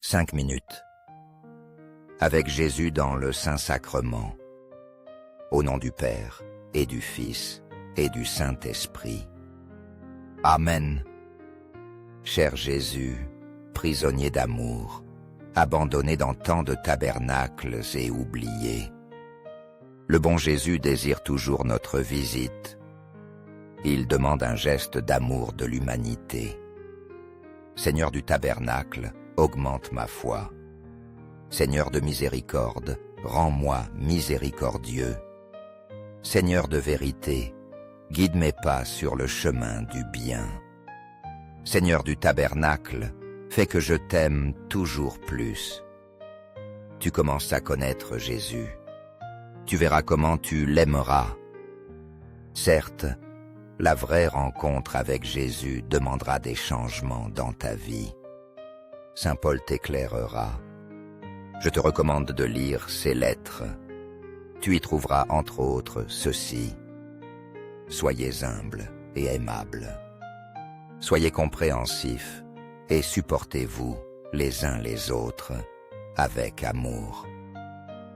5 minutes. Avec Jésus dans le Saint-Sacrement. Au nom du Père, et du Fils, et du Saint-Esprit. Amen. Cher Jésus, prisonnier d'amour, abandonné dans tant de tabernacles et oublié, le bon Jésus désire toujours notre visite. Il demande un geste d'amour de l'humanité. Seigneur du tabernacle, augmente ma foi. Seigneur de miséricorde, rends-moi miséricordieux. Seigneur de vérité, guide mes pas sur le chemin du bien. Seigneur du tabernacle, fais que je t'aime toujours plus. Tu commences à connaître Jésus. Tu verras comment tu l'aimeras. Certes, la vraie rencontre avec Jésus demandera des changements dans ta vie. Saint Paul t'éclairera. Je te recommande de lire ses lettres. Tu y trouveras entre autres ceci. Soyez humbles et aimables. Soyez compréhensifs et supportez-vous les uns les autres avec amour.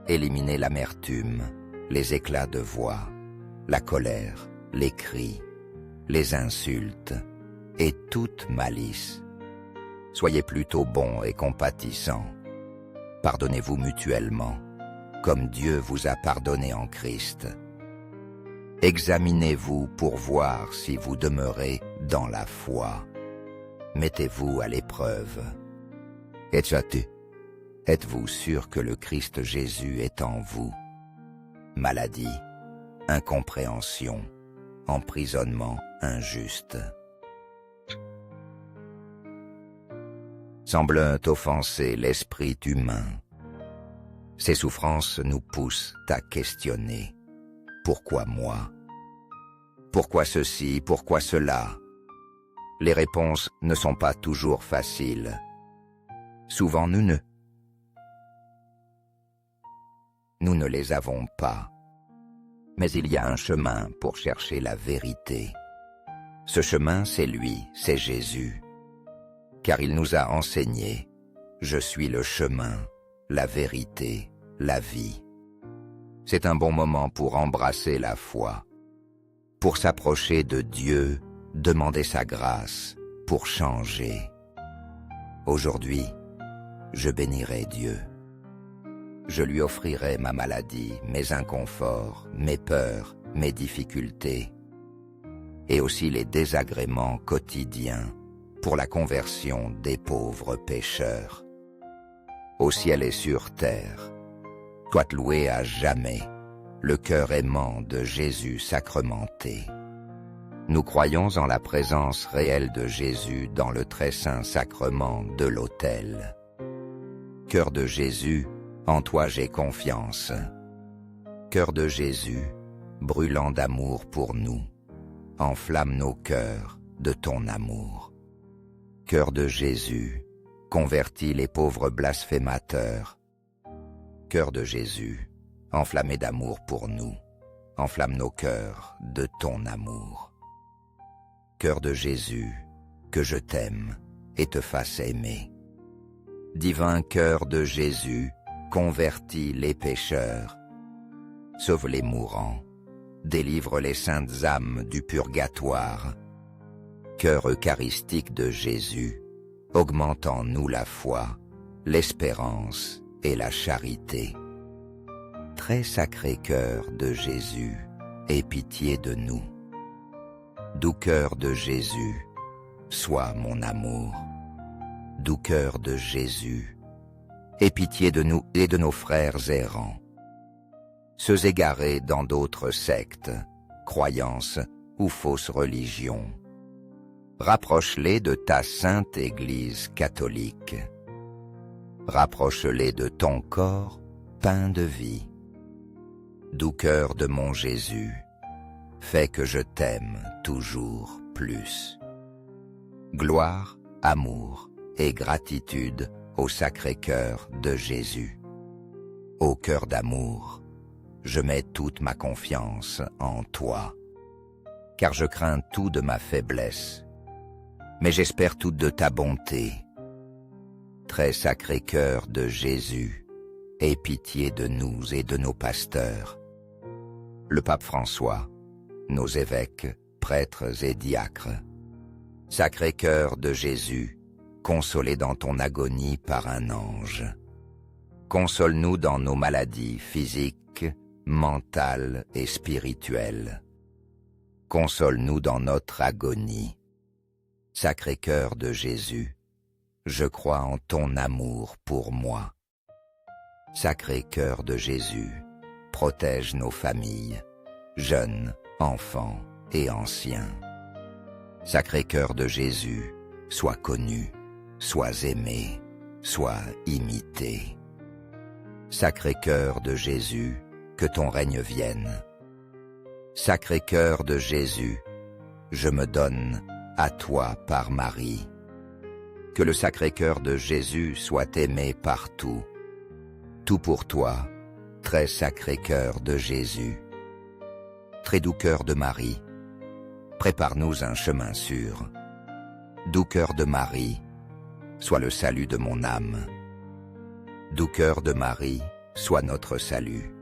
Éliminez l'amertume, les éclats de voix, la colère, les cris, les insultes et toute malice. Soyez plutôt bons et compatissants. Pardonnez-vous mutuellement, comme Dieu vous a pardonné en Christ. Examinez-vous pour voir si vous demeurez dans la foi. Mettez-vous à l'épreuve. Êtes-vous sûr que le Christ Jésus est en vous? Maladie, incompréhension, emprisonnement injuste. Semblent offenser l'esprit humain. Ces souffrances nous poussent à questionner. Pourquoi moi? Pourquoi ceci? Pourquoi cela? Les réponses ne sont pas toujours faciles. Souvent nous ne les avons pas. Mais il y a un chemin pour chercher la vérité. Ce chemin, c'est lui, c'est Jésus. Car il nous a enseigné, je suis le chemin, la vérité, la vie. C'est un bon moment pour embrasser la foi, pour s'approcher de Dieu, demander sa grâce, pour changer. Aujourd'hui, je bénirai Dieu. Je lui offrirai ma maladie, mes inconforts, mes peurs, mes difficultés, et aussi les désagréments quotidiens, pour la conversion des pauvres pécheurs. Au ciel et sur terre, sois loué à jamais, le cœur aimant de Jésus sacramenté. Nous croyons en la présence réelle de Jésus dans le très saint sacrement de l'autel. Cœur de Jésus, en toi j'ai confiance. Cœur de Jésus, brûlant d'amour pour nous, enflamme nos cœurs de ton amour. Cœur de Jésus, convertis les pauvres blasphémateurs. Cœur de Jésus, enflammé d'amour pour nous, enflamme nos cœurs de ton amour. Cœur de Jésus, que je t'aime et te fasse aimer. Divin cœur de Jésus, convertis les pécheurs. Sauve les mourants, délivre les saintes âmes du purgatoire. Cœur eucharistique de Jésus, augmente en nous la foi, l'espérance et la charité. Très sacré cœur de Jésus, aie pitié de nous. Doux cœur de Jésus, sois mon amour. Doux cœur de Jésus, aie pitié de nous et de nos frères errants. Ceux égarés dans d'autres sectes, croyances ou fausses religions. Rapproche-les de ta sainte Église catholique. Rapproche-les de ton corps, pain de vie. Doux cœur de mon Jésus, fais que je t'aime toujours plus. Gloire, amour et gratitude au Sacré-Cœur de Jésus. Ô cœur d'amour, je mets toute ma confiance en toi, car je crains tout de ma faiblesse, mais j'espère tout de ta bonté. Très sacré cœur de Jésus, aie pitié de nous et de nos pasteurs. Le pape François, nos évêques, prêtres et diacres. Sacré cœur de Jésus, consolé dans ton agonie par un ange. Console-nous dans nos maladies physiques, mentales et spirituelles. Console-nous dans notre agonie. Sacré cœur de Jésus, je crois en ton amour pour moi. Sacré cœur de Jésus, protège nos familles, jeunes, enfants et anciens. Sacré cœur de Jésus, sois connu, sois aimé, sois imité. Sacré cœur de Jésus, que ton règne vienne. Sacré cœur de Jésus, je me donne à toi par Marie. Que le sacré cœur de Jésus soit aimé partout. Tout pour toi, très sacré cœur de Jésus. Très doux cœur de Marie, prépare-nous un chemin sûr. Doux cœur de Marie, sois le salut de mon âme. Doux cœur de Marie, sois notre salut.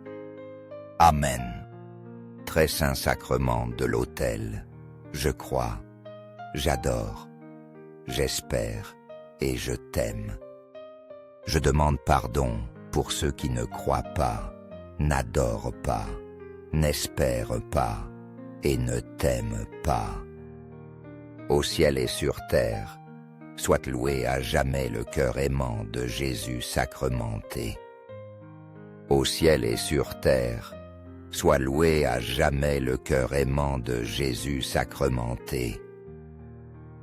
Amen. Très saint sacrement de l'autel, je crois, j'adore, j'espère et je t'aime. Je demande pardon pour ceux qui ne croient pas, n'adorent pas, n'espèrent pas et ne t'aiment pas. Au ciel et sur terre, soit loué à jamais le cœur aimant de Jésus sacramenté. Au ciel et sur terre, soit loué à jamais le cœur aimant de Jésus sacramenté.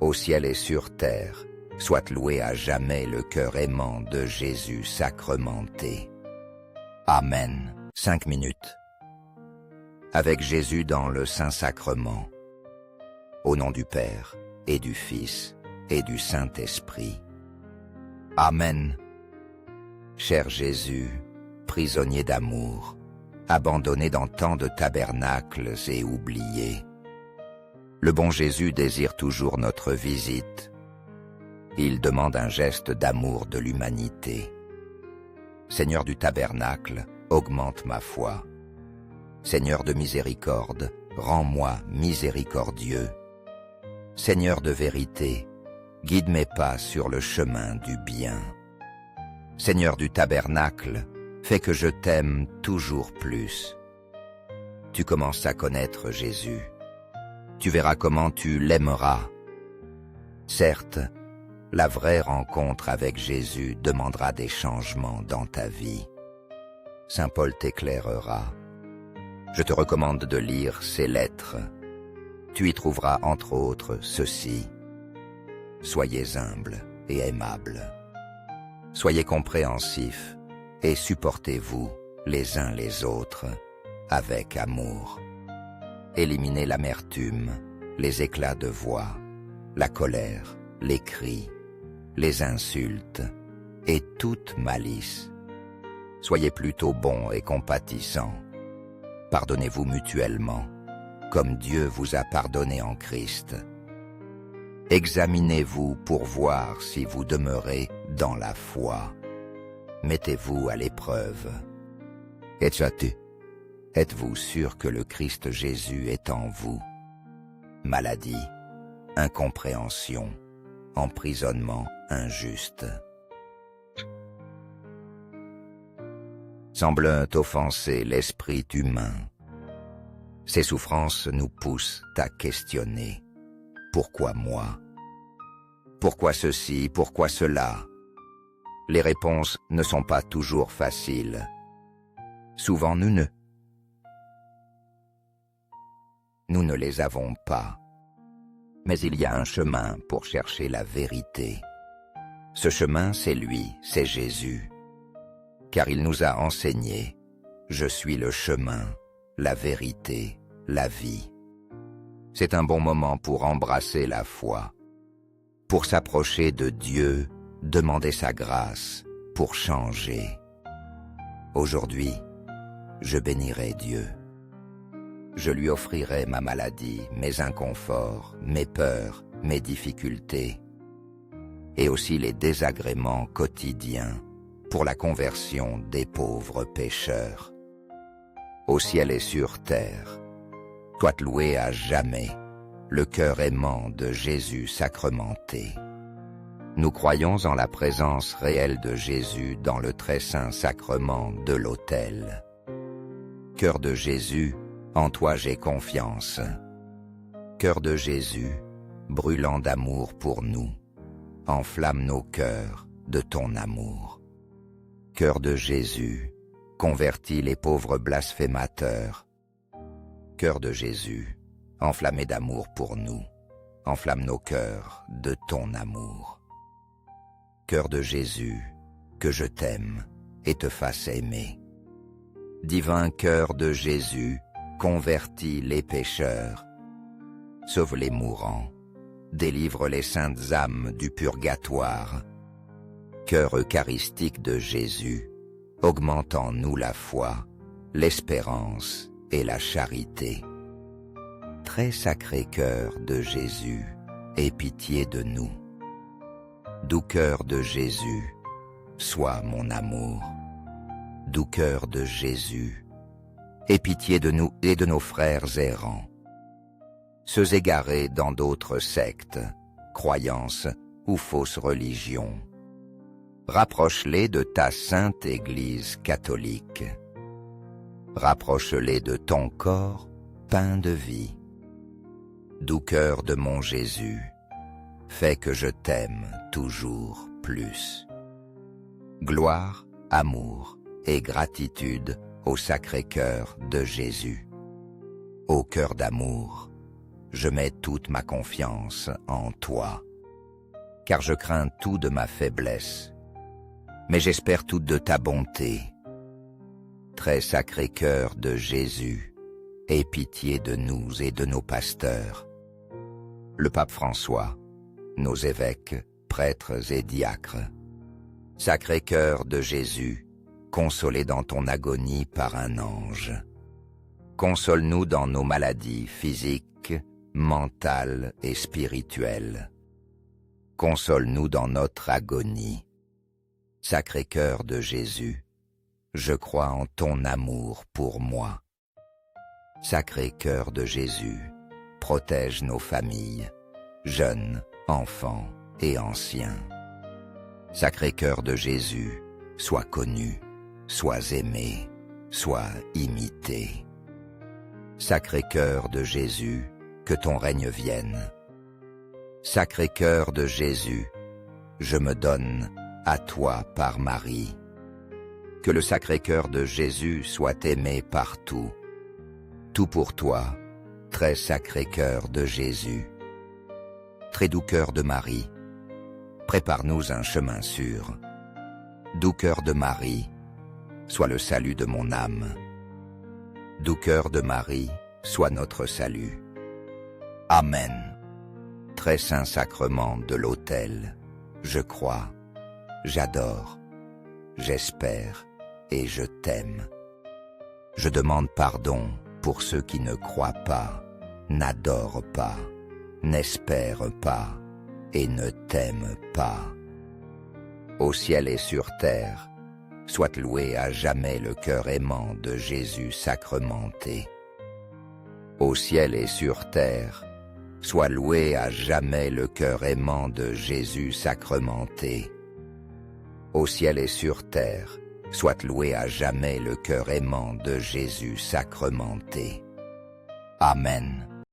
Au ciel et sur terre, soit loué à jamais le cœur aimant de Jésus sacramenté. Amen. 5 minutes. Avec Jésus dans le Saint-Sacrement. Au nom du Père, et du Fils, et du Saint-Esprit. Amen. Cher Jésus, prisonnier d'amour, abandonné dans tant de tabernacles et oublié, le bon Jésus désire toujours notre visite. Il demande un geste d'amour de l'humanité. Seigneur du tabernacle, augmente ma foi. Seigneur de miséricorde, rends-moi miséricordieux. Seigneur de vérité, guide mes pas sur le chemin du bien. Seigneur du tabernacle, fais que je t'aime toujours plus. Tu commences à connaître Jésus. Tu verras comment tu l'aimeras. Certes, la vraie rencontre avec Jésus demandera des changements dans ta vie. Saint Paul t'éclairera. Je te recommande de lire ses lettres. Tu y trouveras entre autres ceci. Soyez humbles et aimables. Soyez compréhensifs et supportez-vous les uns les autres avec amour. Éliminez l'amertume, les éclats de voix, la colère, les cris, les insultes et toute malice. Soyez plutôt bons et compatissants. Pardonnez-vous mutuellement, comme Dieu vous a pardonné en Christ. Examinez-vous pour voir si vous demeurez dans la foi. Mettez-vous à l'épreuve. Êtes-vous sûr que le Christ Jésus est en vous? Maladie, incompréhension, emprisonnement injuste. Semblent offenser l'esprit humain. Ces souffrances nous poussent à questionner. Pourquoi moi? Pourquoi ceci? Pourquoi cela? Les réponses ne sont pas toujours faciles. Souvent nous ne les avons pas. Mais il y a un chemin pour chercher la vérité. Ce chemin, c'est lui, c'est Jésus. Car il nous a enseigné, je suis le chemin, la vérité, la vie. C'est un bon moment pour embrasser la foi, pour s'approcher de Dieu, demander sa grâce, pour changer. Aujourd'hui, je bénirai Dieu. Je lui offrirai ma maladie, mes inconforts, mes peurs, mes difficultés. et aussi les désagréments quotidiens pour la conversion des pauvres pécheurs. Au ciel et sur terre, soit loué à jamais le cœur aimant de Jésus sacramenté. Nous croyons en la présence réelle de Jésus dans le très saint sacrement de l'autel. Cœur de Jésus, en toi j'ai confiance. Cœur de Jésus, brûlant d'amour pour nous, enflamme nos cœurs de ton amour. Cœur de Jésus, convertis les pauvres blasphémateurs. Cœur de Jésus, enflammé d'amour pour nous, enflamme nos cœurs de ton amour. Cœur de Jésus, que je t'aime et te fasse aimer. Divin cœur de Jésus, convertis les pécheurs. Sauve les mourants, délivre les saintes âmes du purgatoire. Cœur eucharistique de Jésus, augmente en nous la foi, l'espérance et la charité. Très sacré cœur de Jésus, aie pitié de nous. Doux cœur de Jésus, sois mon amour. Doux cœur de Jésus, aie pitié de nous et de nos frères errants. Ceux égarés dans d'autres sectes, croyances ou fausses religions. Rapproche-les de ta sainte Église catholique. Rapproche-les de ton corps, pain de vie. Doux cœur de mon Jésus, fais que je t'aime toujours plus. Gloire, amour et gratitude au Sacré-Cœur de Jésus. Ô cœur d'amour, je mets toute ma confiance en toi, car je crains tout de ma faiblesse, mais j'espère tout de ta bonté. Très sacré cœur de Jésus, aie pitié de nous et de nos pasteurs. Le pape François, nos évêques, prêtres et diacres. Sacré cœur de Jésus, consolé dans ton agonie par un ange. Console-nous dans nos maladies physiques, mentales et spirituelles. Console-nous dans notre agonie. Sacré cœur de Jésus, je crois en ton amour pour moi. Sacré cœur de Jésus, protège nos familles, jeunes, enfants et anciens. Sacré cœur de Jésus, sois connu, sois aimé, sois imité. Sacré cœur de Jésus, que ton règne vienne. Sacré cœur de Jésus, je me donne à toi par Marie. Que le sacré cœur de Jésus soit aimé partout. Tout pour toi, très sacré cœur de Jésus. Très doux cœur de Marie, prépare-nous un chemin sûr. Doux cœur de Marie, sois le salut de mon âme. Doux cœur de Marie, sois notre salut. Amen. Très saint sacrement de l'autel, je crois, j'adore, j'espère et je t'aime. Je demande pardon pour ceux qui ne croient pas, n'adorent pas, n'espèrent pas et ne t'aiment pas. Au ciel et sur terre, soit loué à jamais le cœur aimant de Jésus sacramenté. Au ciel et sur terre, soit loué à jamais le cœur aimant de Jésus sacramenté. Au ciel et sur terre, soit loué à jamais le cœur aimant de Jésus sacramenté. Amen.